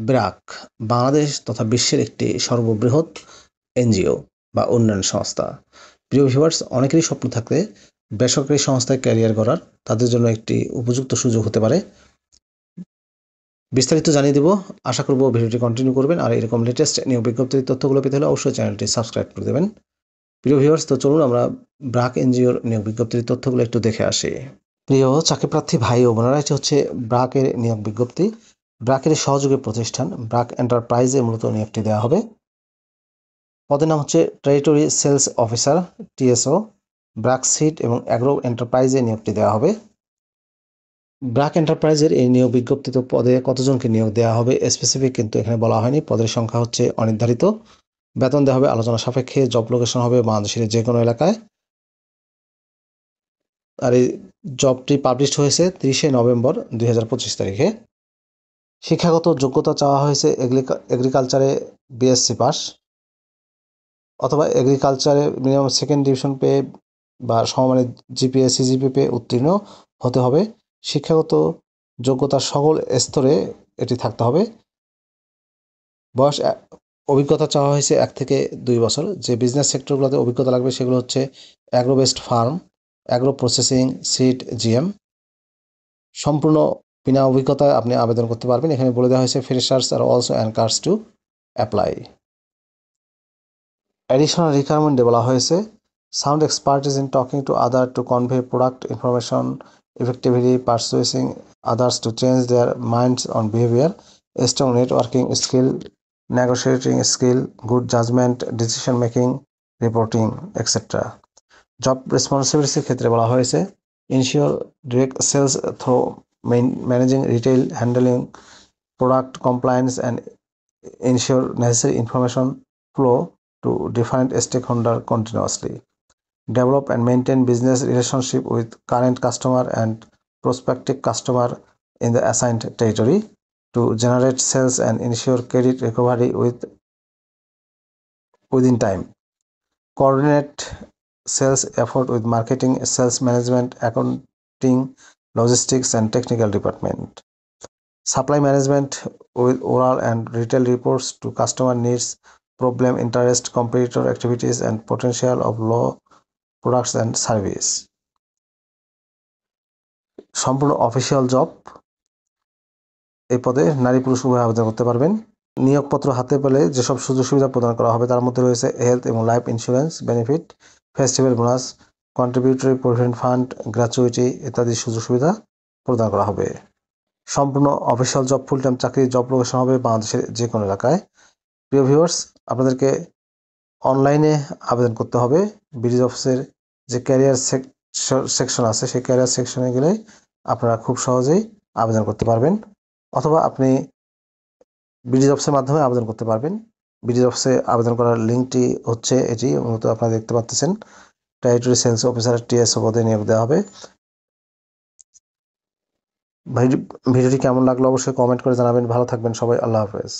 ব্র্যাক বাংলাদেশ তথা বিশ্বের একটি সর্ববৃহৎ এনজিও বা উন্নয়ন সংস্থা। প্রিয় ভিউয়ার্স, অনেকেরই স্বপ্ন থাকে বেসরকারি সংস্থায় ক্যারিয়ার গড়ার, তাদের জন্য একটি উপযুক্ত সুযোগ হতে পারে। বিস্তারিত জানিয়ে দেব, আশা করব ভিডিওটি কন্টিনিউ করবেন। আর এরকম লেটেস্ট নিয়োগ বিজ্ঞপ্তির তথ্যগুলো পেতে হলে অবশ্যই চ্যানেলটি সাবস্ক্রাইব করে দেবেন। প্রিয় ভিউয়ার্স, তো চলুন আমরা ব্র্যাক এনজিওর নিয়োগ বিজ্ঞপ্তির তথ্যগুলো একটু দেখে আসি। প্রিয় চাকরিপ্রার্থী ভাই ও বোনেরা, এটি হচ্ছে ব্র্যাকের নিয়োগ বিজ্ঞপ্তি। ব্র্যাকের সহযোগী প্রতিষ্ঠান ব্র্যাক এন্টারপ্রাইজে মূলত নিয়োগটি দেওয়া হবে। পদের নাম হচ্ছে territory sales officer TSO. BRAC seed এবং অ্যাগ্রো এন্টারপ্রাইজে নিয়োগটি দেওয়া হবে। ব্র্যাক এন্টারপ্রাইজের এই নিয়োগ বিজ্ঞপ্তিত পদে কতজনকে নিয়োগ দেওয়া হবে স্পেসিফিক কিন্তু এখানে বলা হয়নি। পদের সংখ্যা হচ্ছে অনির্ধারিত। বেতন দেওয়া হবে আলোচনা সাপেক্ষে। জব লোকেশন হবে বাংলাদেশের যে কোনো এলাকায়। আর এই জবটি পাবলিশড হয়েছে 30শে নভেম্বর 2025 তারিখে। শিক্ষাগত যোগ্যতা চাওয়া হয়েছে এগ্রিকালচারে বিএসসি পাস অথবা এগ্রিকালচারে মিনিমাম সেকেন্ড ডিভিশন পেয়ে বা সমমানের জিপিএ সিজিপি পেয়ে উত্তীর্ণ হতে হবে। শিক্ষাগত যোগ্যতার সকল স্তরে এটি থাকতে হবে। বয়স অভিজ্ঞতা চাওয়া হয়েছে 1 থেকে 2 বছর। যে বিজনেস সেক্টরগুলোতে অভিজ্ঞতা লাগবে সেগুলো হচ্ছে agro based farm, agro processing, seed, GM. সম্পূর্ণ বিনা অভিজ্ঞতায় আপনি আবেদন করতে পারবেন। এখানে বলে দেওয়া হয়েছে freshers are also encouraged to apply. Additional রিকোয়ারমেন্টে বলা হয়েছে sound expertise in talking to other to convey product information effectively, persuading others to change their minds on behavior, a strong networking skill, negotiating skill, good judgment, decision making, reporting, etc. Job রেসপন্সিবিলিটির ক্ষেত্রে বলা হয়েছে ensure direct sales through managing retail, handling product compliance, and ensure necessary information flow to different stakeholders continuously. Develop and maintain business relationship with current customer and prospective customer in the assigned territory to generate sales and ensure credit recovery within time. Coordinate sales effort with marketing, sales management, accounting, logistics, and technical department. Supply management with oral and retail reports to customer needs, problem, interest, competitor activities, and potential of low products and service. সম্পূর্ণ official job. এই পদে নারী পুরুষ উভয় আবেদন করতে পারবেন। নিয়োগপত্র হাতে পেলে যেসব সুযোগ সুবিধা প্রদান করা হবে তার মধ্যে রয়েছে হেলথ এবং life insurance benefit, festival bonus, contributory provident fund, gratuity ইত্যাদি সুযোগ সুবিধা প্রদান করা হবে। সম্পূর্ণ অফিসিয়াল জব, ফুল টাইম চাকরি। জব লোকেশন হবে বাংলাদেশের যে কোনো এলাকায়। প্রিয় ভিউয়ার্স, আপনাদেরকে অনলাইনে আবেদন করতে হবে। বিডিজ অফিসের যে ক্যারিয়ার সেকশন আছে সেই ক্যারিয়ার সেকশনে গেলে আপনারা খুব সহজেই আবেদন করতে পারবেন, অথবা আপনি বিডিজ অফিসের মাধ্যমে আবেদন করতে পারবেন। বিডিজ অফিসে আবেদন করার লিঙ্কটি হচ্ছে এটি, মূলত আপনারা দেখতে পাচ্ছেন টেরিটরি সেলস অফিসার টিএসও পদে নিয়োগ দেওয়া হবে। ভিডিওটি কেমন লাগলো অবশ্যই কমেন্ট করে জানাবেন। ভালো থাকবেন সবাই, আল্লাহ হাফেজ।